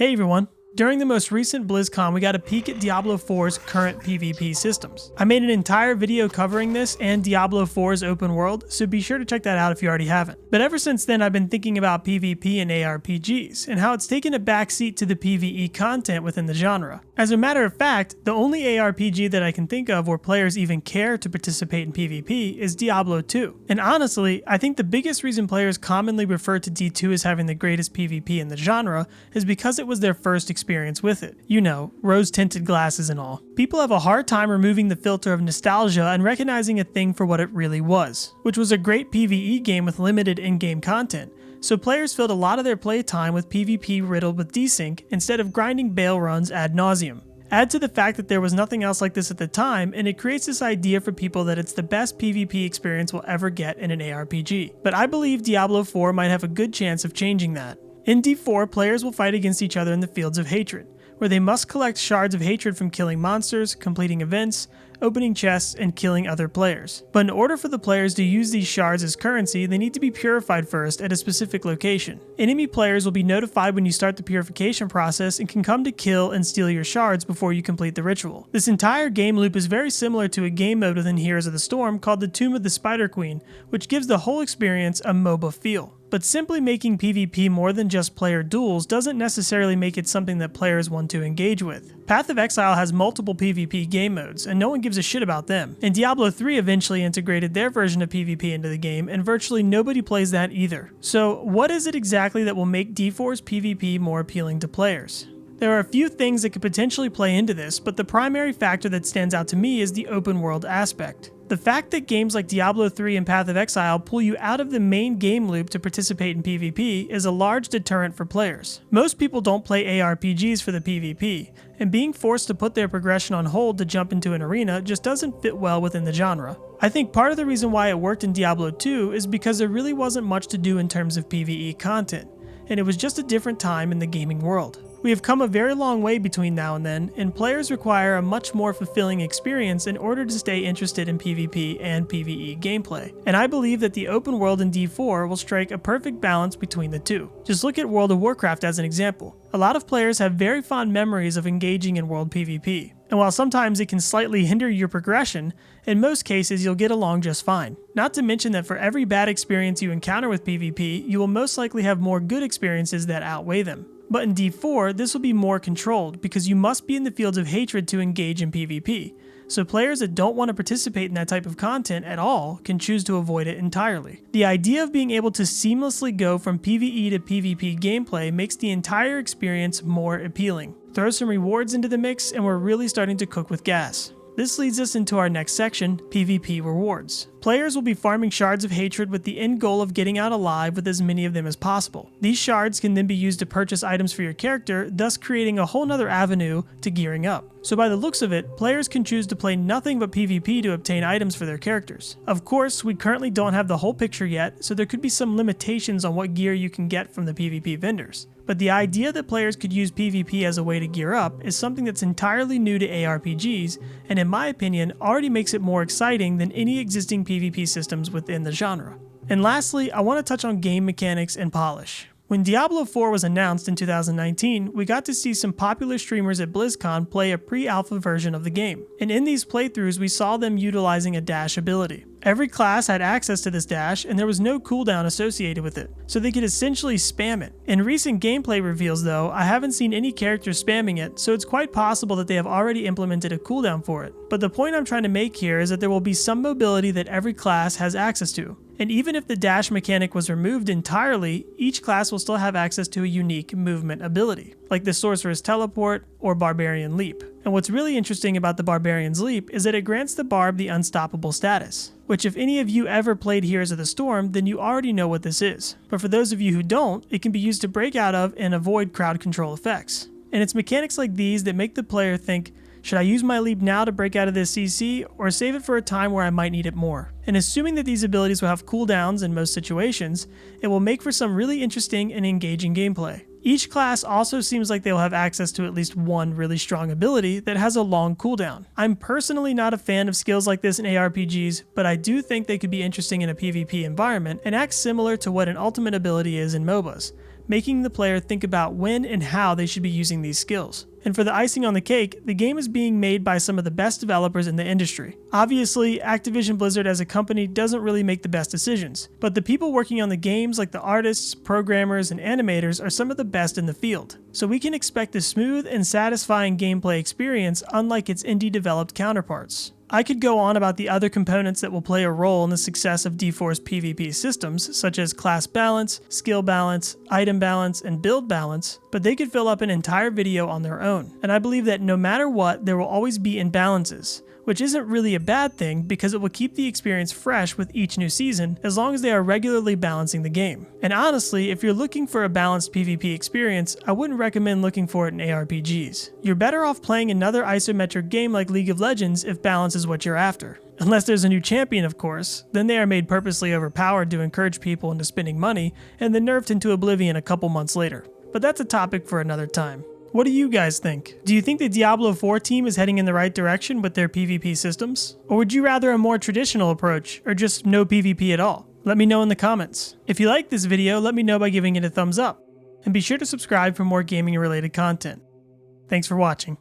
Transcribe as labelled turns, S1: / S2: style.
S1: Hey everyone! During the most recent BlizzCon, we got a peek at Diablo 4's current PvP systems. I made an entire video covering this and Diablo 4's open world, so be sure to check that out if you already haven't. But ever since then, I've been thinking about PvP and ARPGs, and how it's taken a backseat to the PvE content within the genre. As a matter of fact, the only ARPG that I can think of where players even care to participate in PvP is Diablo 2. And honestly, I think the biggest reason players commonly refer to D2 as having the greatest PvP in the genre is because it was their first experience with it. You know, rose-tinted glasses and all. People have a hard time removing the filter of nostalgia and recognizing a thing for what it really was, which was a great PvE game with limited in-game content. So players filled a lot of their playtime with PvP riddled with desync instead of grinding bail runs ad nauseum. Add to the fact that there was nothing else like this at the time, and it creates this idea for people that it's the best PvP experience we'll ever get in an ARPG. But I believe Diablo 4 might have a good chance of changing that. In D4, players will fight against each other in the Fields of Hatred, where they must collect shards of hatred from killing monsters, completing events, opening chests, and killing other players. But in order for the players to use these shards as currency, they need to be purified first at a specific location. Enemy players will be notified when you start the purification process and can come to kill and steal your shards before you complete the ritual. This entire game loop is very similar to a game mode within Heroes of the Storm called the Tomb of the Spider Queen, which gives the whole experience a MOBA feel. But simply making PvP more than just player duels doesn't necessarily make it something that players want to engage with. Path of Exile has multiple PvP game modes, and no one gives a shit about them. And Diablo 3 eventually integrated their version of PvP into the game, and virtually nobody plays that either. So what is it exactly that will make D4's PvP more appealing to players? There are a few things that could potentially play into this, but the primary factor that stands out to me is the open world aspect. The fact that games like Diablo 3 and Path of Exile pull you out of the main game loop to participate in PvP is a large deterrent for players. Most people don't play ARPGs for the PvP, and being forced to put their progression on hold to jump into an arena just doesn't fit well within the genre. I think part of the reason why it worked in Diablo 2 is because there really wasn't much to do in terms of PvE content, and it was just a different time in the gaming world. We have come a very long way between now and then, and players require a much more fulfilling experience in order to stay interested in PvP and PvE gameplay. And I believe that the open world in D4 will strike a perfect balance between the two. Just look at World of Warcraft as an example. A lot of players have very fond memories of engaging in world PvP. And while sometimes it can slightly hinder your progression, in most cases you'll get along just fine. Not to mention that for every bad experience you encounter with PvP, you will most likely have more good experiences that outweigh them. But in D4, this will be more controlled because you must be in the Fields of Hatred to engage in PvP, so players that don't want to participate in that type of content at all can choose to avoid it entirely. The idea of being able to seamlessly go from PvE to PvP gameplay makes the entire experience more appealing. Throw some rewards into the mix and we're really starting to cook with gas. This leads us into our next section, PvP rewards. Players will be farming shards of hatred with the end goal of getting out alive with as many of them as possible. These shards can then be used to purchase items for your character, thus creating a whole nother avenue to gearing up. So by the looks of it, players can choose to play nothing but PvP to obtain items for their characters. Of course, we currently don't have the whole picture yet, so there could be some limitations on what gear you can get from the PvP vendors. But the idea that players could use PvP as a way to gear up is something that's entirely new to ARPGs, and in my opinion, already makes it more exciting than any existing PvP systems within the genre. And lastly, I want to touch on game mechanics and polish. When Diablo 4 was announced in 2019, we got to see some popular streamers at BlizzCon play a pre-alpha version of the game, and in these playthroughs we saw them utilizing a dash ability. Every class had access to this dash, and there was no cooldown associated with it, so they could essentially spam it. In recent gameplay reveals though, I haven't seen any characters spamming it, so it's quite possible that they have already implemented a cooldown for it. But the point I'm trying to make here is that there will be some mobility that every class has access to. And even if the dash mechanic was removed entirely, each class will still have access to a unique movement ability, like the Sorcerer's Teleport or Barbarian Leap. And what's really interesting about the Barbarian's Leap is that it grants the Barb the unstoppable status, which if any of you ever played Heroes of the Storm, then you already know what this is. But for those of you who don't, it can be used to break out of and avoid crowd control effects. And it's mechanics like these that make the player think, should I use my leap now to break out of this CC, or save it for a time where I might need it more? And assuming that these abilities will have cooldowns in most situations, it will make for some really interesting and engaging gameplay. Each class also seems like they'll have access to at least one really strong ability that has a long cooldown. I'm personally not a fan of skills like this in ARPGs, but I do think they could be interesting in a PvP environment and act similar to what an ultimate ability is in MOBAs. making the player think about when and how they should be using these skills. And for the icing on the cake, the game is being made by some of the best developers in the industry. Obviously, Activision Blizzard as a company doesn't really make the best decisions, but the people working on the games, like the artists, programmers, and animators, are some of the best in the field. So we can expect a smooth and satisfying gameplay experience unlike its indie-developed counterparts. I could go on about the other components that will play a role in the success of D4's PvP systems, such as class balance, skill balance, item balance, and build balance, but they could fill up an entire video on their own. And I believe that no matter what, there will always be imbalances, which isn't really a bad thing because it will keep the experience fresh with each new season as long as they are regularly balancing the game. And honestly, if you're looking for a balanced PvP experience, I wouldn't recommend looking for it in ARPGs. You're better off playing another isometric game like League of Legends if balance is what you're after. Unless there's a new champion, of course, then they are made purposely overpowered to encourage people into spending money and then nerfed into oblivion a couple months later. But that's a topic for another time. What do you guys think? Do you think the Diablo 4 team is heading in the right direction with their PvP systems? Or would you rather a more traditional approach, or just no PvP at all? Let me know in the comments. If you liked this video, let me know by giving it a thumbs up. And be sure to subscribe for more gaming related content. Thanks for watching.